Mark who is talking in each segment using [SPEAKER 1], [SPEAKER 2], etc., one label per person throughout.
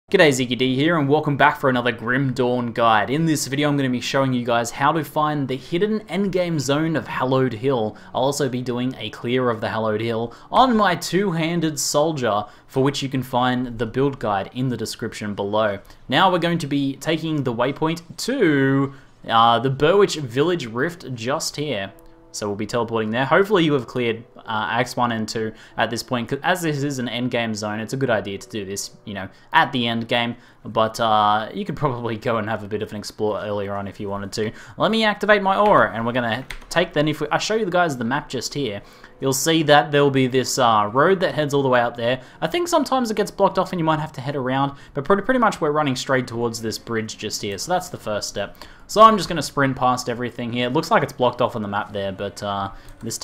[SPEAKER 1] G'day, ZiggyD here, and welcome back for another Grim Dawn guide. In this video I'm going to be showing you guys how to find the hidden endgame zone of Hallowed Hill. I'll also be doing a clear of the Hallowed Hill on my two-handed soldier, for which you can find the build guide in the description below. Now we're going to be taking the waypoint to the Burwich Village Rift just here. So we'll be teleporting there. Hopefully you have cleared Acts 1 and 2 at this point, because as this is an endgame zone, it's a good idea to do this, you know, at the end game. But you could probably go and have a bit of an explore earlier on if you wanted to. Let me activate my aura, and we're going to take then, if I show you guys the map just here, you'll see that there'll be this road that heads all the way out there. I think sometimes it gets blocked off and you might have to head around, but pretty much we're running straight towards this bridge just here, so that's the first step. So I'm just going to sprint past everything here. It looks like it's blocked off on the map there, but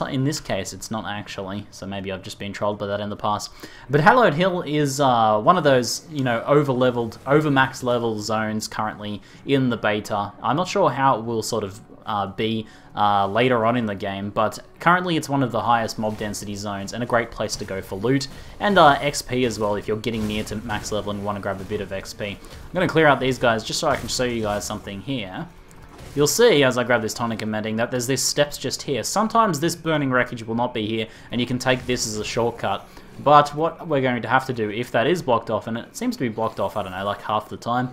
[SPEAKER 1] in this case it's not actually, so maybe I've just been trolled by that in the past. But Hallowed Hill is one of those, you know, over max level zones currently in the beta. I'm not sure how it will sort of be later on in the game, but currently it's one of the highest mob density zones and a great place to go for loot and XP as well if you're getting near to max level and want to grab a bit of XP. I'm going to clear out these guys just so I can show you guys something here. You'll see as I grab this tonic and mending that there's these steps just here. Sometimes this burning wreckage will not be here and you can take this as a shortcut, but what we're going to have to do if that is blocked off, and it seems to be blocked off, I don't know, like half the time,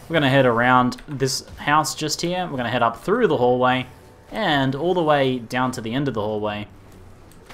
[SPEAKER 1] we're going to head around this house just here. We're going to head up through the hallway and all the way down to the end of the hallway.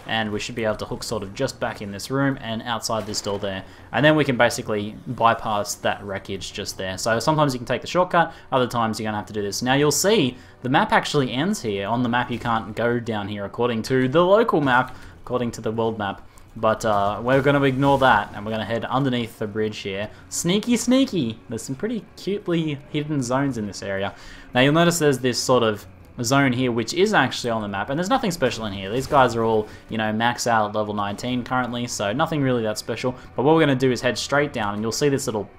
[SPEAKER 1] And we should be able to hook sort of just back in this room and outside this door there. And then we can basically bypass that wreckage just there. So sometimes you can take the shortcut, other times you're going to have to do this. Now you'll see the map actually ends here. On the map you can't go down here according to the local map, according to the world map. But we're going to ignore that, and we're going to head underneath the bridge here. Sneaky, sneaky! There's some pretty cutely hidden zones in this area. Now you'll notice there's this sort of zone here which is actually on the map, and there's nothing special in here. These guys are all, you know, max out at level 19 currently, so nothing really that special. But what we're going to do is head straight down, and you'll see this little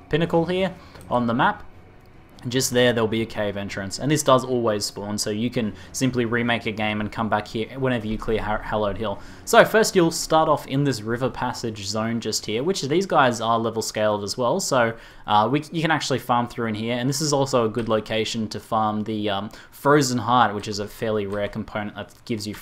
[SPEAKER 1] pinnacle here on the map. Just there'll be a cave entrance, and this does always spawn, so you can simply remake a game and come back here whenever you clear Hallowed Hill. So first you'll start off in this river passage zone just here, which these guys are level scaled as well, so you can actually farm through in here, and this is also a good location to farm the Frozen Heart, which is a fairly rare component that gives you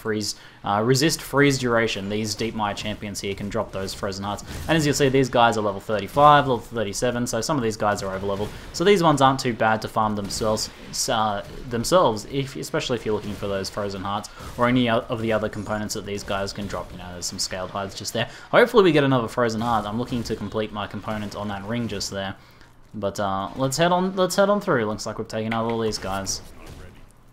[SPEAKER 1] resist freeze duration. These Deep Mire champions here can drop those Frozen Hearts, and as you'll see, these guys are level 35, level 37, so some of these guys are over leveled, so these ones aren't too bad to farm themselves, especially if you're looking for those Frozen Hearts or any of the other components that these guys can drop. You know, there's some scaled hides just there. Hopefully we get another Frozen Heart. I'm looking to complete my component on that ring just there. But let's head on through. Looks like we've taken out all these guys.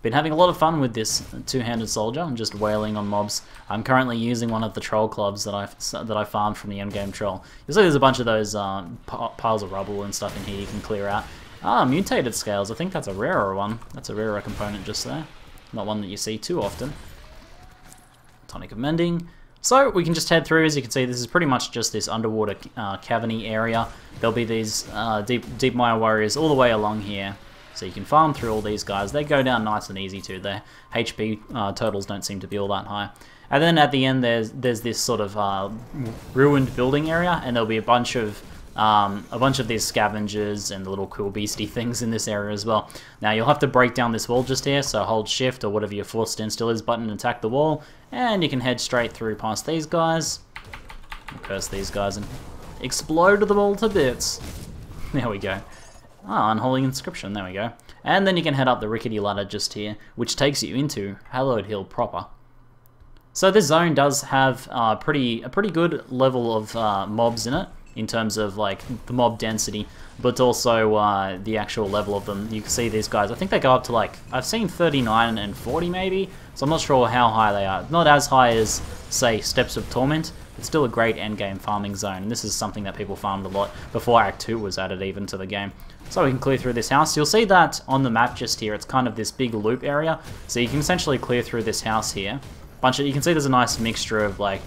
[SPEAKER 1] Been having a lot of fun with this two-handed soldier. I'm just wailing on mobs. I'm currently using one of the troll clubs that I farmed from the endgame troll. You'll see there's a bunch of those piles of rubble and stuff in here you can clear out. Mutated scales. I think that's a rarer one. That's a rarer component just there. Not one that you see too often. Tonic of mending. So we can just head through. As you can see, this is pretty much just this underwater cavern-y area. There'll be these deep mire warriors all the way along here. So you can farm through all these guys. They go down nice and easy too. Their HP totals don't seem to be all that high. And then at the end there's this sort of ruined building area, and there'll be a bunch of these scavengers and the little cool beastie things in this area as well. Now you'll have to break down this wall just here, so hold shift or whatever your force stand still is button and attack the wall, and you can head straight through past these guys, curse these guys and explode them all to bits. There we go. Unholy inscription, there we go. And then you can head up the rickety ladder just here, which takes you into Hallowed Hill proper. So this zone does have a pretty good level of mobs in it, in terms of like the mob density, but also the actual level of them. You can see these guys, I think they go up to like, I've seen 39 and 40 maybe, so I'm not sure how high they are. Not as high as, say, Steps of Torment, but still a great endgame farming zone, and this is something that people farmed a lot before Act 2 was added even to the game. So we can clear through this house. You'll see that on the map just here, it's kind of this big loop area, so you can essentially clear through this house here. You can see there's a nice mixture of like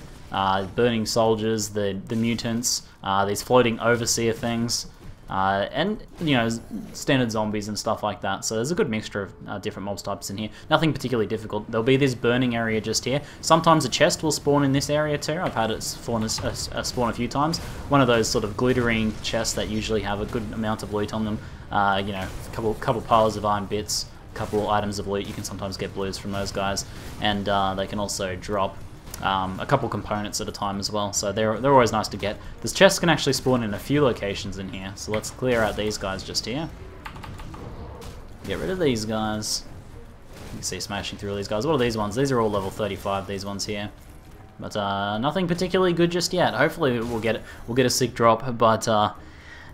[SPEAKER 1] burning soldiers, the mutants, these floating overseer things, and, you know, standard zombies and stuff like that. So there's a good mixture of different mob types in here. Nothing particularly difficult. There'll be this burning area just here. Sometimes a chest will spawn in this area too. I've had it spawn a few times. One of those sort of glittering chests that usually have a good amount of loot on them. You know, a couple piles of iron bits, a couple items of loot. You can sometimes get blues from those guys, and they can also drop a couple components at a time as well, so they're always nice to get. This chest can actually spawn in a few locations in here, so let's clear out these guys just here. Get rid of these guys. You can see smashing through all these guys. What are these ones? These are all level 35, these ones here. But nothing particularly good just yet. Hopefully we'll get a sick drop, but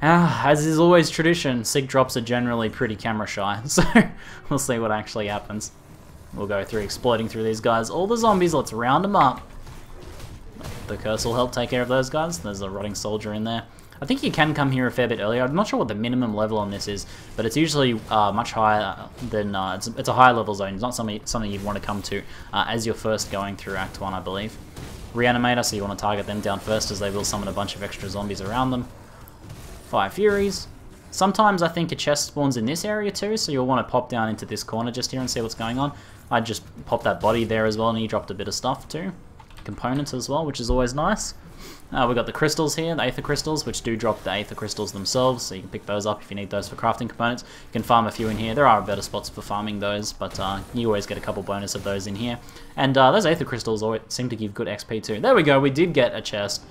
[SPEAKER 1] as is always tradition, sick drops are generally pretty camera shy, so we'll see what actually happens. We'll go through exploding through these guys. All the zombies, let's round them up. The curse will help take care of those guys. There's a rotting soldier in there. I think you can come here a fair bit earlier. I'm not sure what the minimum level on this is, but it's usually much higher than... it's a higher level zone. It's not something you'd want to come to as you're first going through Act 1, I believe. Reanimator, so you want to target them down first as they will summon a bunch of extra zombies around them. Fire Furies. Sometimes I think a chest spawns in this area too, so you'll want to pop down into this corner just here and see what's going on. I just popped that body there as well, and he dropped a bit of stuff too. Components as well, which is always nice. We've got the crystals here, the Aether Crystals, which do drop the Aether Crystals themselves, so you can pick those up if you need those for crafting components. You can farm a few in here. There are better spots for farming those, but you always get a couple bonus of those in here. And those Aether Crystals always seem to give good XP too. There we go, we did get a chest.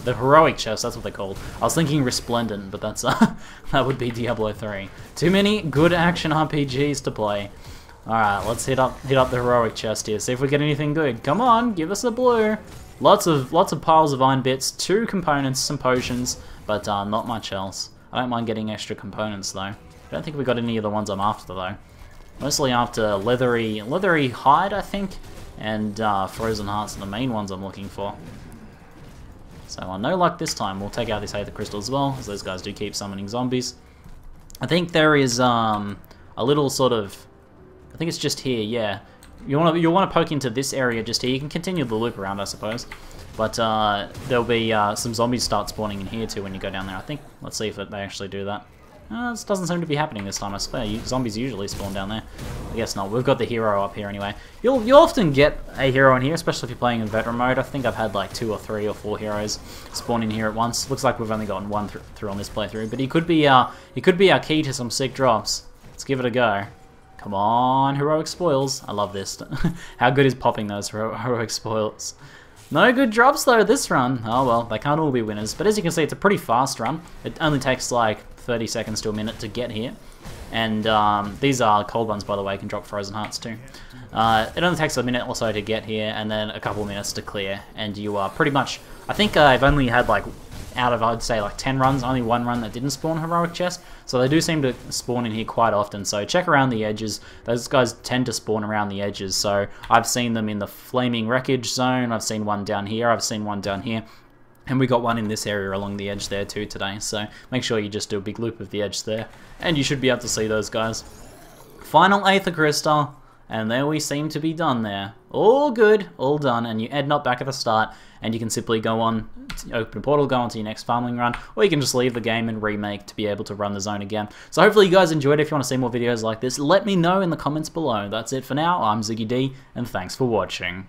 [SPEAKER 1] The heroic chest, that's what they're called. I was thinking resplendent, but that's that would be Diablo 3. Too many good action RPGs to play. Alright, let's hit up the heroic chest here, see if we get anything good. Come on, give us a blue. Lots of piles of iron bits, 2 components, some potions, but not much else. I don't mind getting extra components though. I don't think we got any of the ones I'm after though. Mostly after leathery hide, I think, and frozen hearts are the main ones I'm looking for. So no luck this time. We'll take out this Aether Crystal as well, as those guys do keep summoning zombies. I think there is a little sort of... I think it's just here, yeah. You'll want to poke into this area just here. You can continue the loop around, I suppose. But there'll be some zombies start spawning in here too when you go down there, I think. Let's see if they actually do that. This doesn't seem to be happening this time, I swear. Zombies usually spawn down there. I guess not. We've got the hero up here anyway. You'll often get a hero in here, especially if you're playing in veteran mode. I think I've had like 2 or 3 or 4 heroes spawn in here at once. Looks like we've only gotten 1 through on this playthrough, but he could be our key to some sick drops. Let's give it a go. Come on, heroic spoils. I love this. How good is popping those heroic spoils? No good drops though this run. Oh well, they can't all be winners. But as you can see, it's a pretty fast run. It only takes like 30 seconds to a minute to get here. And these are cold ones, by the way, can drop frozen hearts too. It only takes a minute or so to get here, and then a couple minutes to clear. And you are pretty much... I think I've only had like... out of, I'd say, like 10 runs, only 1 run that didn't spawn heroic chest. So they do seem to spawn in here quite often. So check around the edges. Those guys tend to spawn around the edges. So I've seen them in the flaming wreckage zone. I've seen one down here. I've seen one down here. And we got one in this area along the edge there too today. So make sure you just do a big loop of the edge there. And you should be able to see those guys. Final Aether Crystal. And there we seem to be done there. All good, all done, and you end up back at the start, and you can simply go on, open a portal, go on to your next farming run, or you can just leave the game and remake to be able to run the zone again. So hopefully you guys enjoyed it. If you want to see more videos like this, let me know in the comments below. That's it for now. I'm ZiggyD, and thanks for watching.